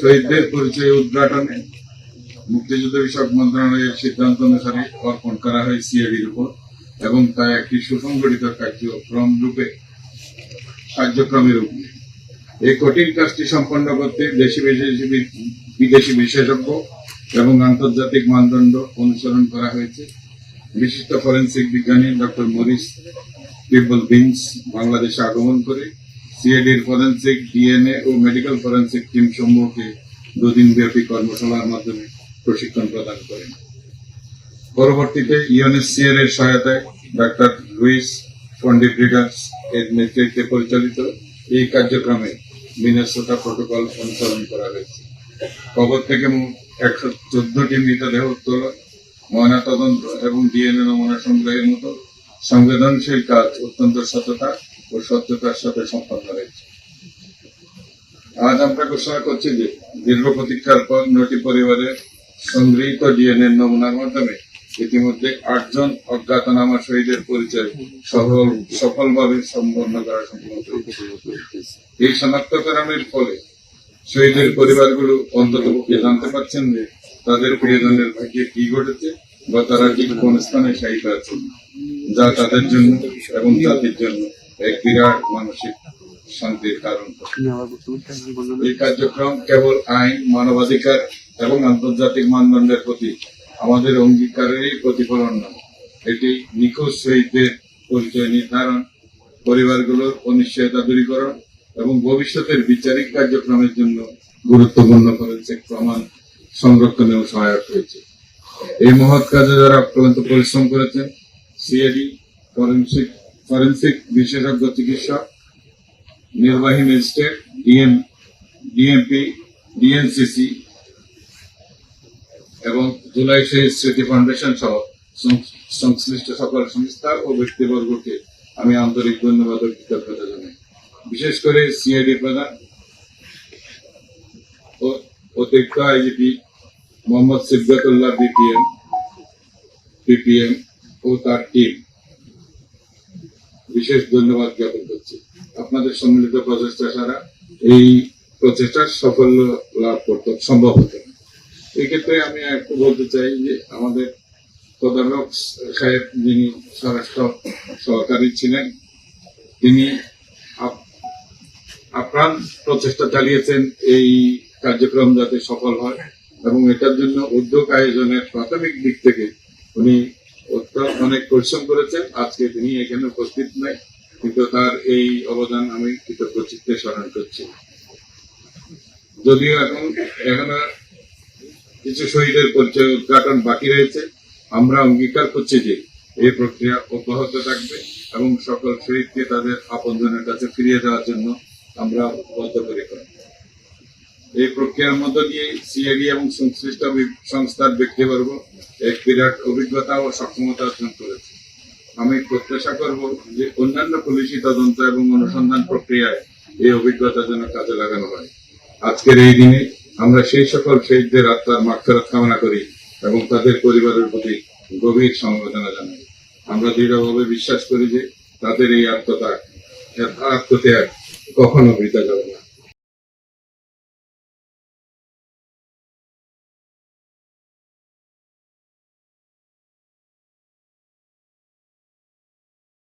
শহীদদের পরিচয় উদ্ঘাটনে মুক্তিযুদ্ধ বিষয়ক মন্ত্রণালয়ের সিদ্ধান্ত অনুসারে অর্পণ করা হয় সিআইডির উপর এবং তা একটি সুসংগঠিত কার্যক্রমের রূপ নেয়। এই কঠিন কাজটি সম্পন্ন করতে দেশি বিদেশি বিশেষজ্ঞ এবং আন্তর্জাতিক মানদণ্ড অনুসরণ করা হয়েছে। বিশিষ্ট ফরেন্সিক বিজ্ঞানী ডক্টর মরিস পিবল-বিন্স বাংলাদেশে আগমন করে সিআইডির ফরেন্সিক, ডিএনএ ও মেডিকেল ফরেন্সিক টিম সমূহকে 2 দিন ব্যাপী কর্মশালার মাধ্যমে প্রশিক্ষণ প্রদান করেন। পরবর্তীতে ইউএনএসসিআর এর সহায়তায় ডাক্তার লুইস ফন্ডিব্রিগাস এর নেতৃত্বে পরিচালিত এই কার্যক্রমে মিনেসোটা প্রটোকল অনুসরণ করা হয়েছে। কবর থেকে 114টি মৃতদেহ উত্তোলন, ময়নাতদন্ত এবং ডিএনএ নমুনা সংগ্রহের মতো সংবেদনশীল কাজ অত্যন্ত সততা ও স্বচ্ছতার সাথে সম্পন্ন হয়েছে। আজ আমরা ঘোষণা করছি যে দীর্ঘ প্রতীক্ষার পর 9টি পরিবারের সংগৃহীত ডিএনএ নমুনার মাধ্যমে ইতিমধ্যে 8 জন অজ্ঞাতনামা শহীদের পরিচয় সফলভাবে সম্পন্ন করা সম্ভব হয়েছে। এই শনাক্তকরণের ফলে শহীদের পরিবারগুলো অন্ততপক্ষে জানতে পারছেন যে তাদের প্রিয়জনের ভাগ্যে কি ঘটেছে বা তারা ঠিক কোন স্থানে শায়িত আছেন, যা তাদের জন্য এবং জাতির জন্য এক বিরাট মানসিক শান্তির কারণ। এই কার্যক্রম কেবল আইন, মানবাধিকার এবং আন্তর্জাতিক মানদণ্ডের প্রতি আমাদের অঙ্গীকারেরই প্রতিফলন নয়, এটি নিখোঁজ শহীদদের পরিচয় নির্ধারণ, পরিবারগুলোর অনিশ্চয়তা দূরীকরণ এবং ভবিষ্যতের বিচারিক কার্যক্রমের জন্য গুরুত্বপূর্ণ ফরেনসিক প্রমাণ সংরক্ষণেও সহায়ক হয়েছে। এই মহৎ কাজে যারা অক্লান্ত পরিশ্রম করেছেন সিআইডি, ফরেনসিক বিশেষজ্ঞ চিকিৎসক, নির্বাহী ম্যাজিস্ট্রেট, ডিএমপি, ডিএনসিসি এবং জুলাই শহীদ স্মৃতি ফাউন্ডেশন সহ সংশ্লিষ্ট সকল সংস্থা ও ব্যক্তিবর্গকে আমি আন্তরিক ধন্যবাদ ও কৃতজ্ঞতা জানাই। বিশেষ করে সিআইডি প্রধান ও অতিরিক্ত আইজিপি মোহাম্মদ সিবগাতুল্লাহ পিপিএম ও তার টিম বিশেষ ধন্যবাদ জ্ঞাপন করছি। আপনাদের সম্মিলিত প্রচেষ্টা ছাড়া এই প্রচেষ্টার সাফল্য লাভ করতে সম্ভব হতো না। এক্ষেত্রে আমি একটু বলতে চাই যে আমাদের তদারক সাহেব, যিনি স্বরাষ্ট্র সহকারী ছিলেন, তিনি আপ্রাণ প্রচেষ্টা চালিয়েছেন এই কার্যক্রম যাতে সফল হয় এবং এটার জন্য উদ্যোগ আয়োজনের প্রাথমিক দিক থেকে উনি অনেক পরিশ্রম করেছেন। আজকে তিনি এখানে উপস্থিত নাই, কিন্তু তার এই অবদান আমি কৃতজ্ঞ চিত্তে স্মরণ করছি। যদিও এখনো কিছু শহীদের পরিচয় উদ্ঘাটন বাকি রয়েছে, আমরা অঙ্গীকার করছি যে এই প্রক্রিয়া অব্যাহত থাকবে এবং সকল শহীদকে তাদের আপনজনের কাছে ফিরিয়ে দেওয়ার জন্য আমরা বদ্ধপরিকর। এই প্রক্রিয়ার মধ্য দিয়ে সিআইডি এবং সংশ্লিষ্ট সংস্থার ব্যক্তিবর্গ এক বিরাট অভিজ্ঞতা ও সক্ষমতা অর্জন করেছে। আমি প্রত্যাশা করব যে অন্যান্য পুলিশি তদন্ত এবং অনুসন্ধান প্রক্রিয়ায় এই অভিজ্ঞতা যেন কাজে লাগানো হয়। আজকের এই দিনে আমরা সেই সকল শহীদদের আত্মার মাগফিরাত কামনা করি এবং তাদের পরিবারের প্রতি গভীর সমবেদনা জানাই। আমরা দৃঢ়ভাবে বিশ্বাস করি যে তাদের এই আত্মত্যাগ কখনো বৃথা যাবে না।